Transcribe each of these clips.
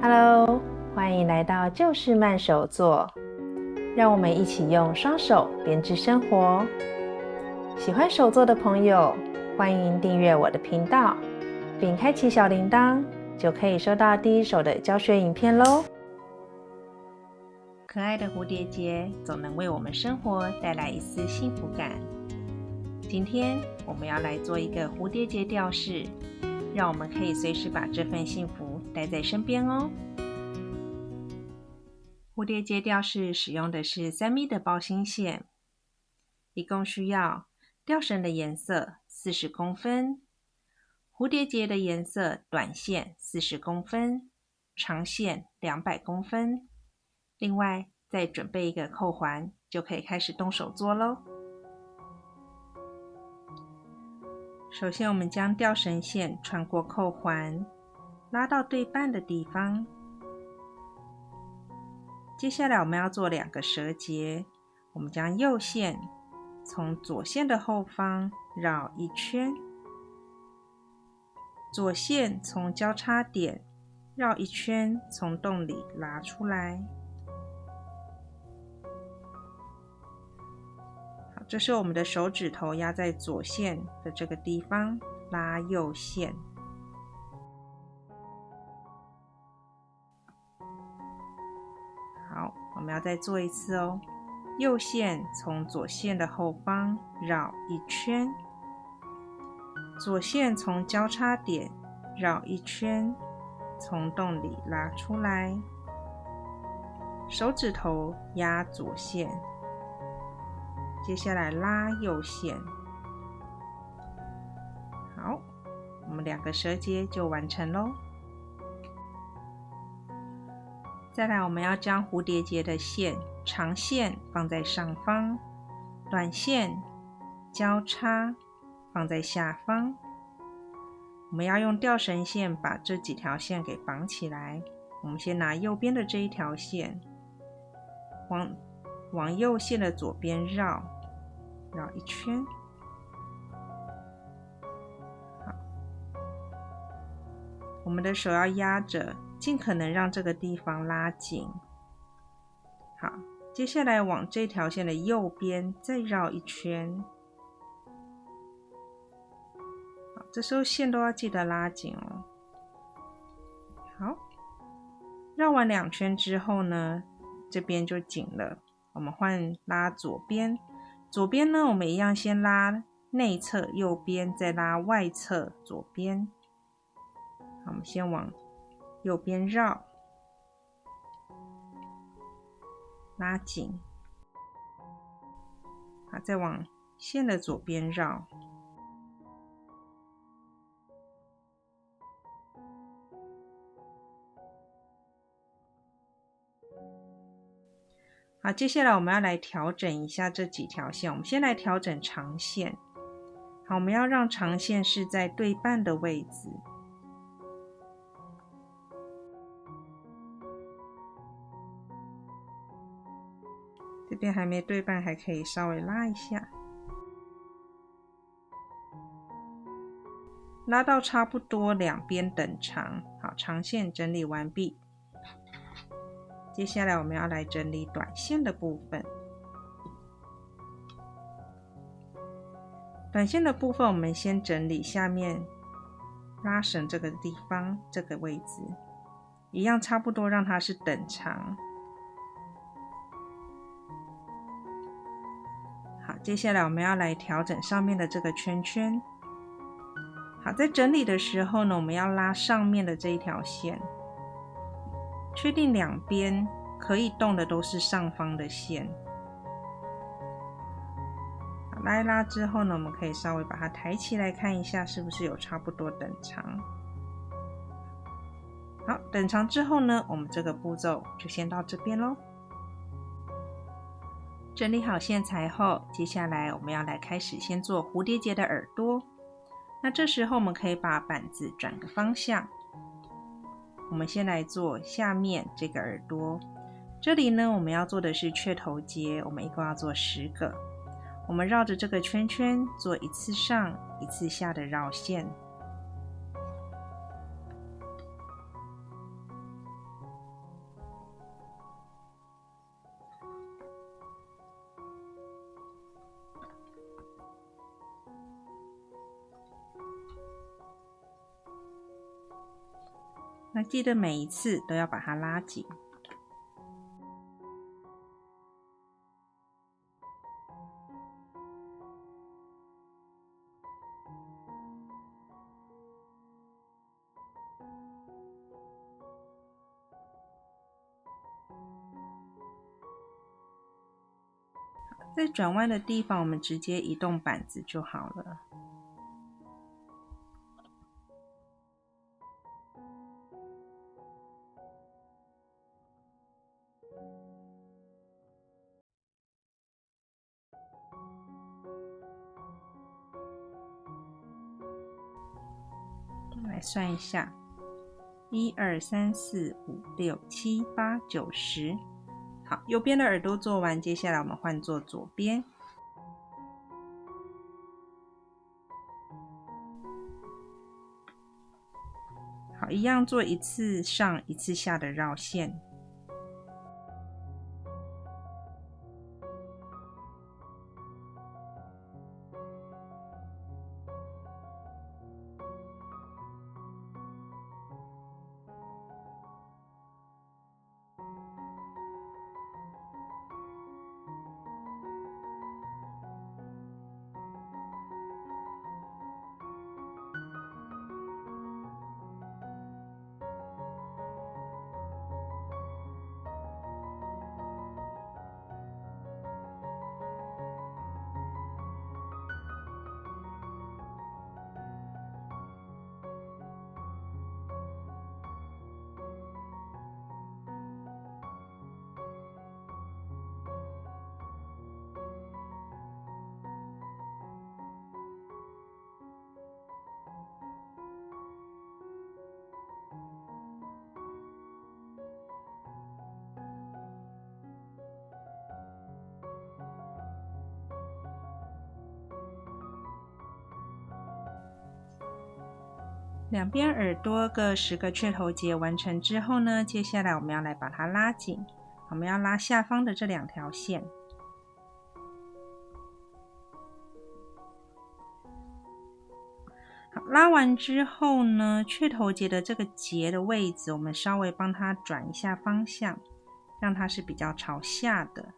Hello， 歡迎來到就是慢手做，讓我們一起用雙手編織生活。喜歡手作的朋友，歡迎訂閱我的頻道，並開啟小鈴鐺，就可以收到第一手的教學影片咯。可愛的蝴蝶結總能為我們生活帶來一絲幸福感。今天我們要來做一個蝴蝶結吊飾，讓我們可以隨時把這份幸福帶在身邊哦。蝴蝶結吊飾使用的是3米的包心線，一共需要吊繩的顏色40公分，蝴蝶結的顏色短線40公分，長線200公分。另外再準備一個扣環，就可以開始動手做咯。首先我們將吊繩線穿過扣環，拉到對半的地方。接下來我們要做2個折結，我們將右線從左線的後方繞一圈，左線從交叉點繞一圈，從洞裡拉出來。好，這是我們的手指頭壓在左線的這個地方，拉右線。好，我們要再做一次哦。右線從左線的後方繞一圈，左線從交叉點繞一圈，從洞裡拉出來。手指頭壓左線，接下來拉右線。好，我們2個折結就完成咯。再來，我們要將蝴蝶結的線長線放在上方，短線交叉放在下方。我們要用吊繩線把這幾條線給綁起來。我們先拿右邊的這一條線，往右線的左邊繞一圈。好，我們的手要壓着，盡可能讓這個地方拉緊。好，接下來往這條線的右邊再繞一圈。好，這時候線都要記得拉緊哦。好，繞完2圈之後呢，這邊就緊了。我們換拉左邊，左邊呢，我們一樣先拉內側右邊，再拉外側左邊。好，我們先往右邊繞，拉緊。好，再往線的左邊繞。好，接下来我們要來調整一下這幾條線。我們先來調整長線。好，我們要讓長線是在對半的位置。這邊還沒對半，還可以稍微拉一下，拉到差不多2邊等長。好，長線整理完畢。接下來我們要來整理短線的部分。短線的部分，我們先整理下面拉繩這個地方，這個位置一樣，差不多讓它是等長。好，接下來我們要來調整上面的這個圈圈。好，在整理的時候呢，我們要拉上面的這一條線，確定2邊可以動的都是上方的線。好，拉一拉之後呢，我們可以稍微把它抬起來看一下，是不是有差不多等長。好，等長之後呢，我們這個步驟就先到這邊咯。整理好線材後，接下來我們要來開始先做蝴蝶結的耳朵。那這時候我們可以把板子轉個方向。我們先來做下面這個耳朵，這裡呢，我們要做的是雀頭結，我們一共要做10個。我們繞着這個圈圈做1次上1次下的繞線。那記得每一次都要把它拉緊。在轉彎的地方，我們直接移動板子就好了。来算一下，1、2、3、4、5、6、7、8、9、10。好，右邊的耳朵做完，接下來我們換做左邊。好，一樣做一次上一次下的繞線。兩邊耳朵各10個雀頭結完成之後呢，接下來我們要來把它拉緊。我們要拉下方的這2條線。好，拉完之後呢，雀頭結的這個結的位置，我們稍微幫它轉一下方向，讓它是比較朝下的。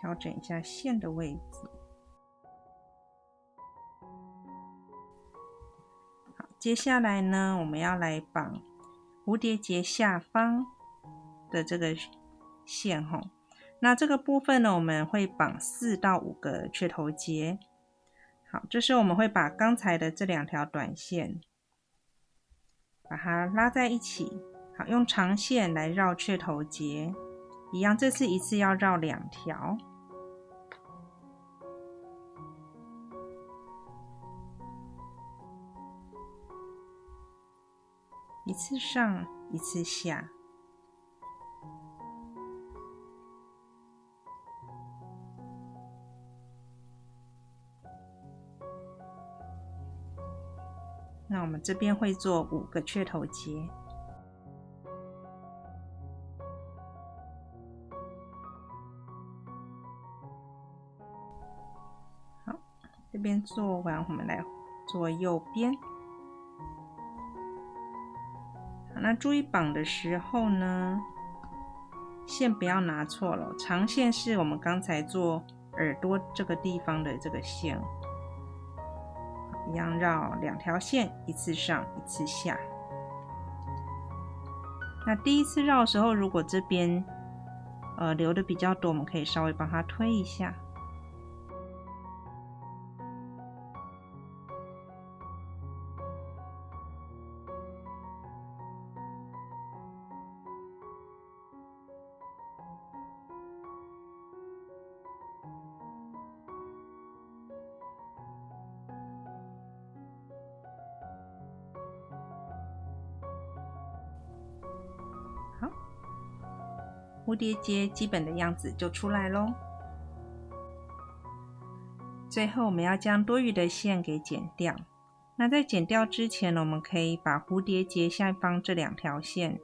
調整一下線的位置。好，接下來呢，我們要來綁蝴蝶結下方的這個線吼。那這個部分呢，我們會綁4到5個雀頭結。好，就是我們會把剛才的這2條短線，把它拉在一起。好，用長線來繞雀頭結。一樣，這次一次要繞2條，一次上，一次下。那我們這邊會做5個雀頭結。這邊做完，我們來做右邊。好，那注意綁的時候呢，線不要拿錯了。長線是我們剛才做耳朵這個地方的這個線，一樣繞2條線，一次上，一次下。那第一次繞的時候，如果這邊留的比較多，我們可以稍微幫它推一下。好，蝴蝶結基本的樣子就出來咯。最後我們要將多餘的線給剪掉。那在剪掉之前呢，我們可以把蝴蝶結下方這2條線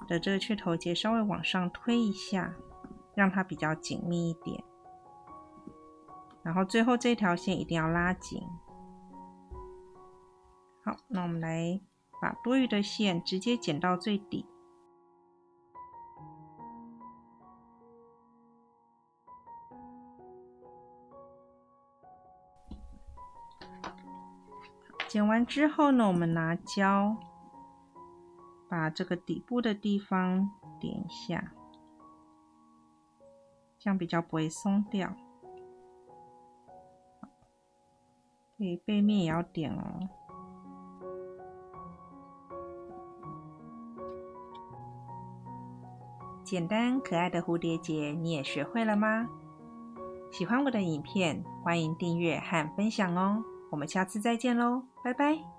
的這個雀頭結稍微往上推一下，讓它比較緊密一點。然後最後這條線一定要拉緊。好，那我們來把多餘的線直接剪到最底。剪完之後呢，我們拿膠把這個底部的地方點一下，這樣比較不會鬆掉。對，背面也要點哦。簡單可愛的蝴蝶結，你也學會了嗎？喜歡我的影片，歡迎訂閱和分享哦。我們下次再見嘍，拜拜。